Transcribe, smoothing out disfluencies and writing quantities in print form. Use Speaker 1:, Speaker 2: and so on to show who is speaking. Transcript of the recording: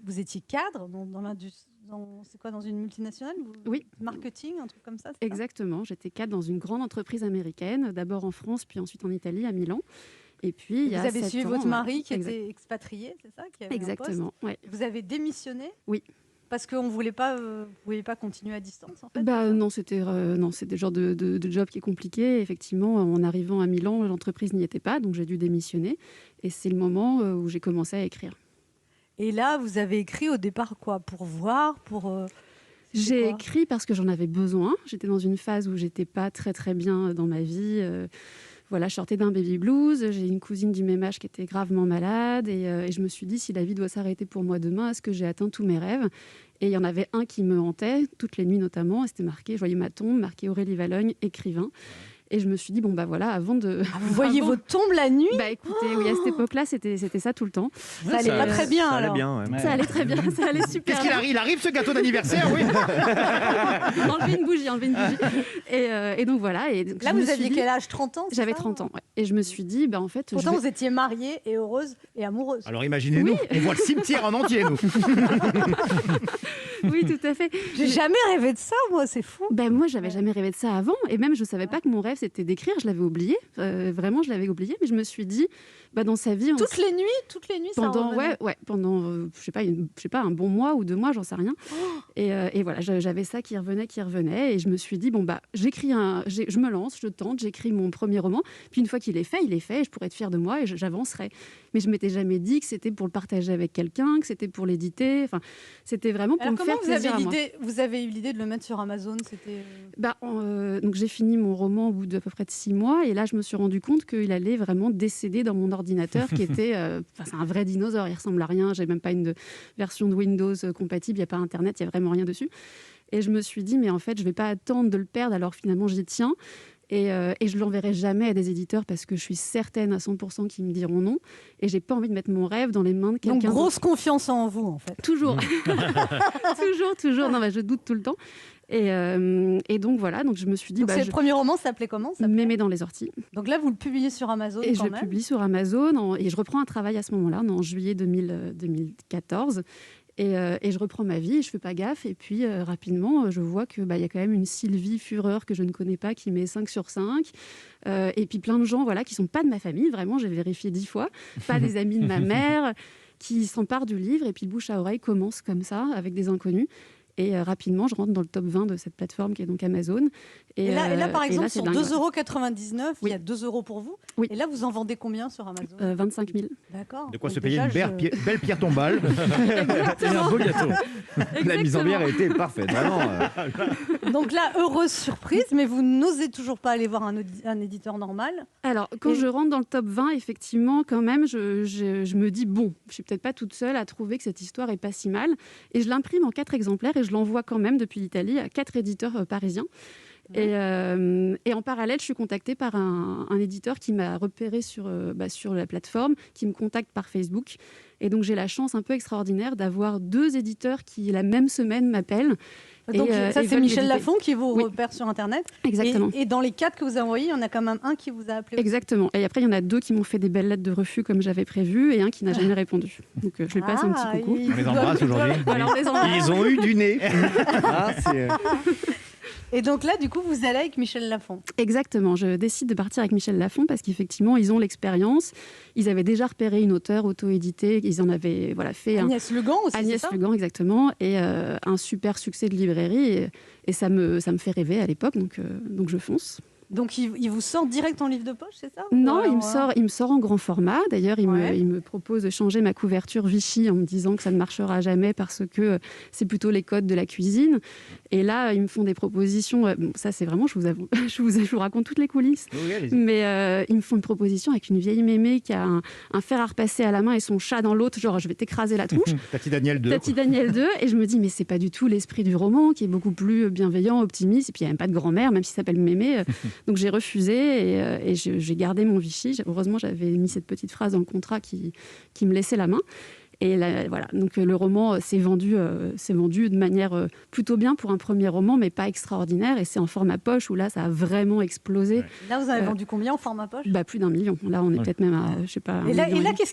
Speaker 1: vous étiez cadre dans une multinationale
Speaker 2: Oui.
Speaker 1: Marketing, un truc comme ça.
Speaker 2: Exactement. J'étais cadre dans une grande entreprise américaine, d'abord en France, puis ensuite en Italie, à Milan. Et puis,
Speaker 1: vous avez suivi votre mari qui était expatrié, c'est ça, qui avait
Speaker 2: Exactement.
Speaker 1: Un poste. Ouais. Vous avez démissionné.
Speaker 2: Oui.
Speaker 1: Parce qu'on ne voulait pas continuer à distance, en fait.
Speaker 2: Non, c'était le genre de job qui est compliqué. Effectivement, en arrivant à Milan, l'entreprise n'y était pas, donc j'ai dû démissionner. Et c'est le moment où j'ai commencé à écrire.
Speaker 1: Et là, vous avez écrit au départ quoi? Pour voir,
Speaker 2: J'ai écrit parce que j'en avais besoin. J'étais dans une phase où j'étais pas très très bien dans ma vie. Voilà, je sortais d'un baby blues. J'ai une cousine du même âge qui était gravement malade. Et je me suis dit, si la vie doit s'arrêter pour moi demain, est-ce que j'ai atteint tous mes rêves? Et il y en avait un qui me hantait, toutes les nuits notamment. Et c'était marqué, je voyais ma tombe, marqué Aurélie Vallogne, écrivain. Et je me suis dit, bon, bah voilà, avant de...
Speaker 1: vous voyez votre tombe la nuit?
Speaker 2: Bah écoutez, oui, à cette époque-là, c'était ça tout le temps.
Speaker 1: Ça allait pas très bien, alors.
Speaker 2: Ça allait très bien, ça allait super
Speaker 3: bien. Qu'est-ce qu'il arrive ce gâteau d'anniversaire, oui.
Speaker 2: enlever une bougie. Et donc voilà. Et donc,
Speaker 1: là, vous aviez quel âge? 30 ans?
Speaker 2: J'avais 30 ans, ouais. Et je me suis dit, bah en fait...
Speaker 1: Pourtant, vous étiez mariée et heureuse et amoureuse.
Speaker 3: Alors imaginez-nous, on voit le cimetière en entier, nous.
Speaker 2: Oui, tout à fait.
Speaker 1: J'ai jamais rêvé de ça, moi, c'est fou.
Speaker 2: Ben moi, j'avais jamais rêvé de ça avant. Et même, je savais pas que mon rêve, c'était d'écrire. Je l'avais oublié. Vraiment, je l'avais oublié. Mais je me suis dit, dans sa vie...
Speaker 1: Toutes les nuits,
Speaker 2: pendant,
Speaker 1: ça
Speaker 2: pendant, je sais pas, un bon mois ou 2 mois, j'en sais rien. Et voilà, j'avais ça qui revenait. Et je me suis dit, je me lance, je tente, j'écris mon premier roman. Puis une fois qu'il est fait, et je pourrais être fière de moi et j'avancerai. Mais je m'étais jamais dit que c'était pour le partager avec quelqu'un, que c'était pour l'éditer. Enfin, c'était vraiment pour me faire plaisir à moi.
Speaker 1: Vous avez eu l'idée de le mettre sur Amazon?
Speaker 2: Donc j'ai fini mon roman au bout d'à peu près de 6 mois. Et là, je me suis rendu compte qu'il allait vraiment décéder dans mon ordinateur qui était... c'est un vrai dinosaure, il ressemble à rien. J'ai même pas une version de Windows compatible, il n'y a pas Internet, il n'y a vraiment rien dessus. Et je me suis dit, mais en fait, je vais pas attendre de le perdre, alors finalement, j'y tiens. Et je ne l'enverrai jamais à des éditeurs parce que je suis certaine à 100% qu'ils me diront non. Et j'ai pas envie de mettre mon rêve dans les mains de quelqu'un.
Speaker 1: Donc, grosse confiance en vous, en fait.
Speaker 2: Toujours. toujours. Non, je doute tout le temps. Et donc, voilà. Donc, je me suis dit...
Speaker 1: Donc, le premier roman s'appelait comment?
Speaker 2: Mémé dans les orties.
Speaker 1: Donc là, vous le publiez sur Amazon
Speaker 2: et je le publie sur Amazon. Et je reprends un travail à ce moment-là, en juillet 2014. Et je reprends ma vie et je fais pas gaffe. Et puis, rapidement, je vois qu'il y a quand même une Sylvie Fureur que je ne connais pas qui met 5 sur 5. Et puis, plein de gens qui sont pas de ma famille. Vraiment, j'ai vérifié 10 fois. Pas des amis de ma mère qui s'emparent du livre. Et puis, le bouche à oreille commence comme ça, avec des inconnus. Et rapidement, je rentre dans le top 20 de cette plateforme qui est donc Amazon.
Speaker 1: Et là par exemple, sur 2,99 €, il y a 2 € pour vous.
Speaker 2: Oui.
Speaker 1: Et là, vous en vendez combien sur Amazon?
Speaker 2: 25 000.
Speaker 1: D'accord.
Speaker 3: De quoi se payer une belle pierre tombale.
Speaker 4: Et un beau gâteau. La mise en bière a été parfaite, vraiment.
Speaker 1: Donc là, heureuse surprise, mais vous n'osez toujours pas aller voir un éditeur normal?
Speaker 2: Alors, quand je rentre dans le top 20, effectivement, quand même, je me dis, bon, je suis peut-être pas toute seule à trouver que cette histoire est pas si mal. Et je l'imprime en 4 exemplaires et je l'envoie quand même depuis l'Italie à 4 éditeurs parisiens. Et en parallèle, je suis contactée par un éditeur qui m'a repérée sur la plateforme, qui me contacte par Facebook. Et donc, j'ai la chance un peu extraordinaire d'avoir 2 éditeurs qui, la même semaine, m'appellent.
Speaker 1: Donc, ça, c'est Michel Lafon qui vous repère sur Internet.
Speaker 2: Exactement.
Speaker 1: Et dans les 4 que vous avez envoyés, il y en a quand même un qui vous a appelé.
Speaker 2: Exactement. Et après, il y en a 2 qui m'ont fait des belles lettres de refus comme j'avais prévu et un qui n'a jamais répondu. Donc, je lui passe un petit coucou.
Speaker 3: On les embrasse aujourd'hui.
Speaker 2: Voilà, on les embrasse.
Speaker 4: Ils ont eu du nez.
Speaker 1: Et donc là, du coup, vous allez avec Michel Lafon.
Speaker 2: Exactement. Je décide de partir avec Michel Lafon parce qu'effectivement, ils ont l'expérience. Ils avaient déjà repéré une auteure auto-éditée. Ils en avaient fait
Speaker 1: Agnès Legan aussi,
Speaker 2: Agnès Legan, exactement. Et un super succès de librairie. Et ça me fait rêver à l'époque. Donc je fonce.
Speaker 1: Donc, il vous sort direct en livre de poche, c'est ça?
Speaker 2: Non, il me sort en grand format. D'ailleurs, il me propose de changer ma couverture Vichy en me disant que ça ne marchera jamais parce que c'est plutôt les codes de la cuisine. Et là, ils me font des propositions. Ça, c'est vraiment, je vous raconte toutes les coulisses.
Speaker 4: Oui,
Speaker 2: mais ils me font une proposition avec une vieille mémé qui a un fer à repasser à la main et son chat dans l'autre. Genre, je vais t'écraser la tronche.
Speaker 3: Tati Daniel 2.
Speaker 2: Tati Daniel 2. Et je me dis, mais c'est pas du tout l'esprit du roman qui est beaucoup plus bienveillant, optimiste. Et puis, il n'y a même pas de grand-mère, même s'il s'appelle mémé. Donc j'ai refusé et j'ai gardé mon Vichy. Heureusement, j'avais mis cette petite phrase dans le contrat qui me laissait la main. Et là, voilà, donc le roman s'est vendu de manière plutôt bien pour un premier roman, mais pas extraordinaire. Et c'est en format poche où là, ça a vraiment explosé.
Speaker 1: Ouais. Là, vous avez vendu combien en format poche?
Speaker 2: Plus d'1 million. Là, on est peut-être même à, je sais pas.
Speaker 1: Et là, qu'est-ce